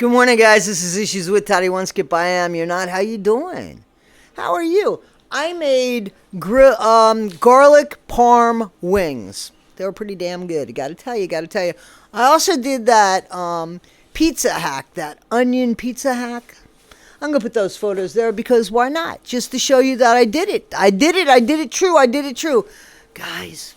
Good morning, guys. This is Issues with Toddy One Skip. I am. You're not. How you doing? How are you? I made garlic parm wings. They were pretty damn good. Got to tell you. I also did that pizza hack, that onion pizza hack. I'm going to put those photos there because why not? Just to show you that I did it. I did it true. Guys,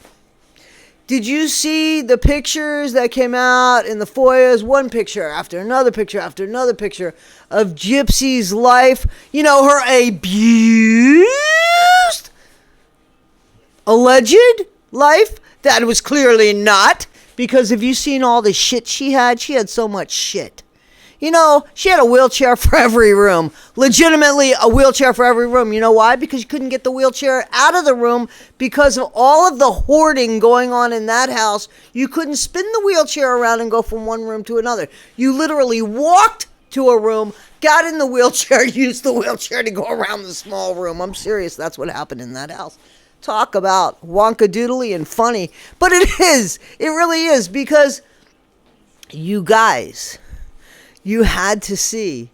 did you see the pictures that came out in the foyers? One picture after another picture after another picture of Gypsy's life. You know, her abused, alleged life that was clearly not. Because have you seen all the shit she had? She had so much shit. You know, she had a wheelchair for every room. Legitimately a wheelchair for every room. You know why? Because you couldn't get the wheelchair out of the room because of all of the hoarding going on in that house. You couldn't spin the wheelchair around and go from one room to another. You literally walked to a room, got in the wheelchair, used the wheelchair to go around the small room. I'm serious. That's what happened in that house. Talk about wonkadoodly and funny. But it is. It really is because you guys... You had to see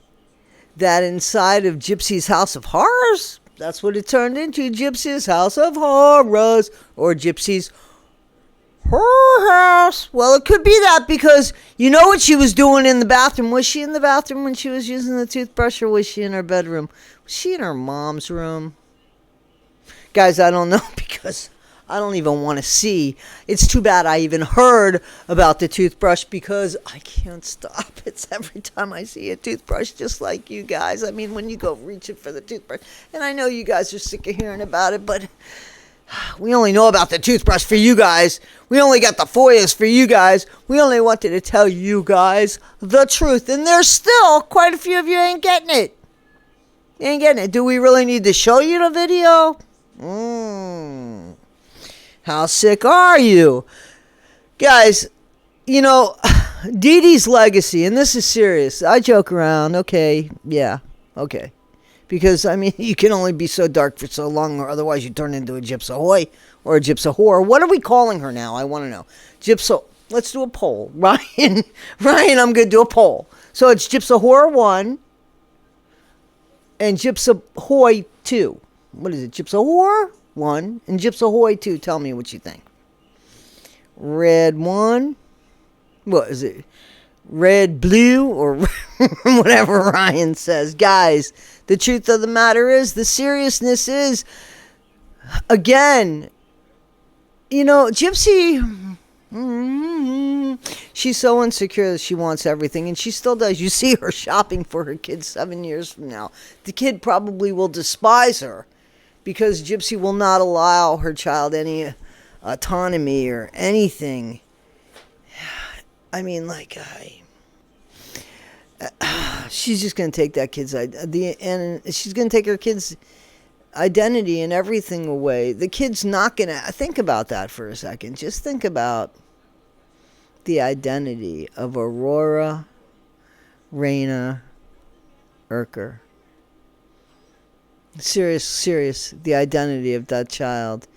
that inside of Gypsy's House of Horrors. That's what it turned into, Gypsy's House of Horrors, or Gypsy's Horror House. Well, it could be that because you know what she was doing in the bathroom. Was she in the bathroom when she was using the toothbrush, or was she in her bedroom? Was she in her mom's room? Guys, I don't know because I don't even want to see. It's too bad I even heard about the toothbrush because I can't stop. It's every time I see a toothbrush, just like you guys. I mean, when you go reaching for the toothbrush. And I know you guys are sick of hearing about it, but we only know about the toothbrush for you guys. We only got the FOIAs for you guys. We only wanted to tell you guys the truth. And there's still quite a few of you ain't getting it. You ain't getting it. Do we really need to show you the video? How sick are you? Guys, you know, Dee Dee's legacy, and this is serious. I joke around. Okay, yeah, okay. Because, I mean, you can only be so dark for so long, or otherwise you turn into a Gypsahoy or a Gypsahore. What are we calling her now? I want to know. Let's do a poll. Ryan, I'm going to do a poll. So it's Gypsahore 1 and Gypsahoy 2. What is it? Gypsahore 1 and Gypsahoy 2. Tell me what you think. Red 1. What is it? Red, blue, or whatever Ryan says. Guys, the truth of the matter is, the seriousness is, again, you know, Gypsy, she's so insecure that she wants everything, and she still does. You see her shopping for her kid 7 years from now. The kid probably will despise her because Gypsy will not allow her child any autonomy or anything. I mean, like, she's just going to take that kid's identity, and she's going to take her kid's identity and everything away. The kid's not going to think about that for a second. Just think about the identity of Aurora Raina Urker. Serious. The identity of that child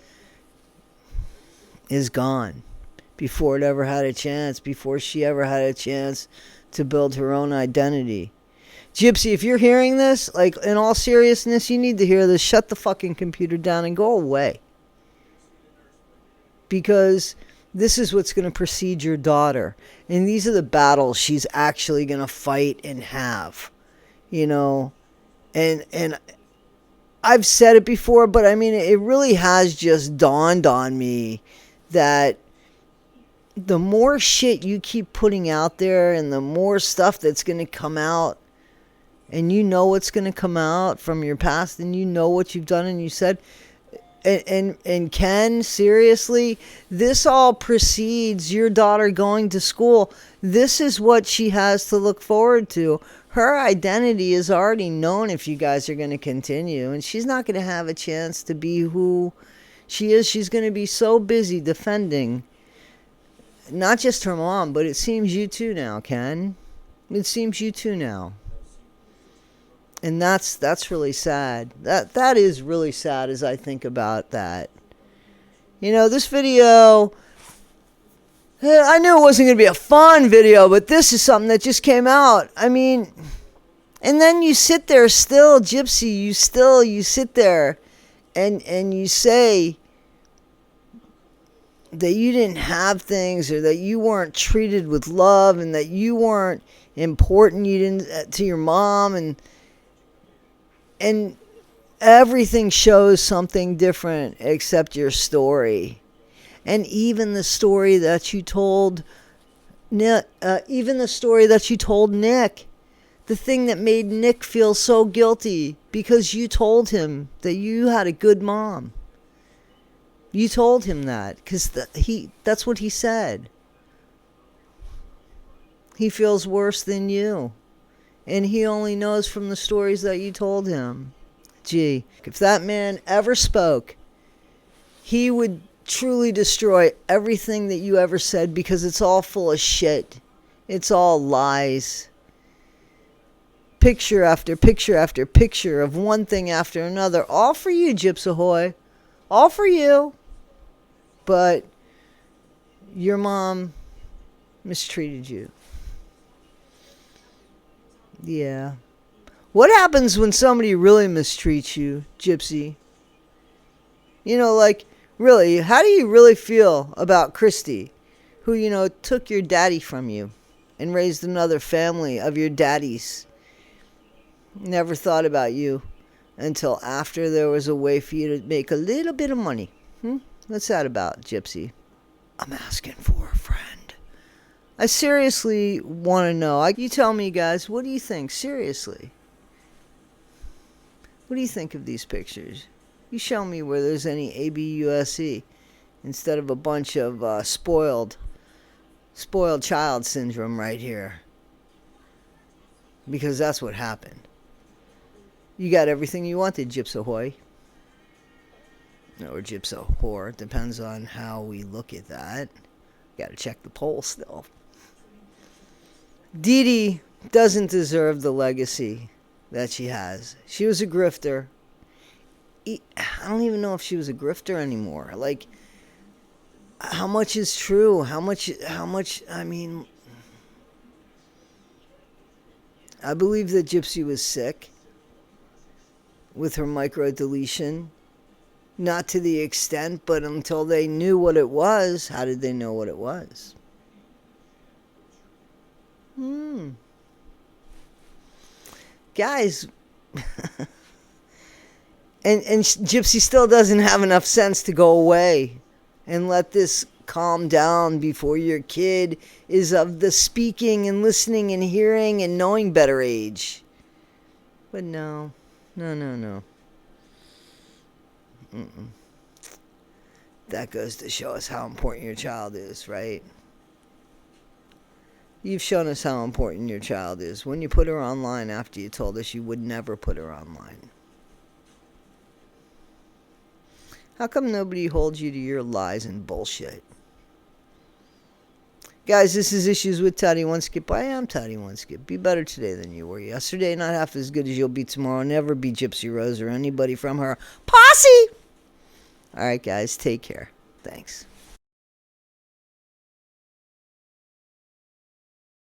is gone before it ever had a chance, before she ever had a chance to build her own identity. Gypsy, if you're hearing this, like, in all seriousness, you need to hear this. Shut the fucking computer down and go away. Because this is what's going to precede your daughter. And these are the battles she's actually going to fight and have. You know? And I've said it before, but I mean, it really has just dawned on me that the more shit you keep putting out there and the more stuff that's going to come out, and you know what's going to come out from your past, and you know what you've done and you said, and Ken, seriously, this all precedes your daughter going to school. This is what she has to look forward to. Her identity is already known if you guys are going to continue, and she's not going to have a chance to be who she is. She's going to be so busy defending not just her mom, but it seems you too now, Ken. It seems you too now. And that's really sad. That is really sad as I think about that. You know, this video I knew it wasn't going to be a fun video, but this is something that just came out. I mean, and then you sit there still, Gypsy, you sit there and you say that you didn't have things, or that you weren't treated with love, and that you weren't important, you didn't to your mom, and everything shows something different except your story. And even the story that you told Nick, the thing that made Nick feel so guilty, because you told him that you had a good mom. You told him that because that's what he said. He feels worse than you. And he only knows from the stories that you told him. Gee, if that man ever spoke, he would truly destroy everything that you ever said, because it's all full of shit. It's all lies. Picture after picture after picture of one thing after another. All for you, Gyps Ahoy. All for you. But your mom mistreated you. Yeah. What happens when somebody really mistreats you, Gypsy? You know, like, really, how do you really feel about Christy, who, you know, took your daddy from you and raised another family of your daddies? Never thought about you until after there was a way for you to make a little bit of money. What's that about, Gypsy? I'm asking for a friend. I seriously want to know. You tell me, guys, what do you think? Seriously. What do you think of these pictures? You show me where there's any ABUSE instead of a bunch of spoiled child syndrome right here. Because that's what happened. You got everything you wanted, Gyps Ahoy. Or Gyps Ahor. Depends on how we look at that. Got to check the poll still. Dee Dee doesn't deserve the legacy that she has. She was a grifter. I don't even know if she was a grifter anymore. Like, how much is true? How much, I mean, I believe that Gypsy was sick with her microdeletion. Not to the extent, but until they knew what it was, how did they know what it was? Guys, and Gypsy still doesn't have enough sense to go away and let this calm down before your kid is of the speaking and listening and hearing and knowing better age. But no. That goes to show us how important your child is, right? You've shown us how important your child is when you put her online after you told us you would never put her online. How come nobody holds you to your lies and bullshit? Guys, this is Issues with Toddy One Skip. I am Toddy One Skip. Be better today than you were yesterday. Not half as good as you'll be tomorrow. Never be Gypsy Rose or anybody from her posse. All right, guys. Take care. Thanks.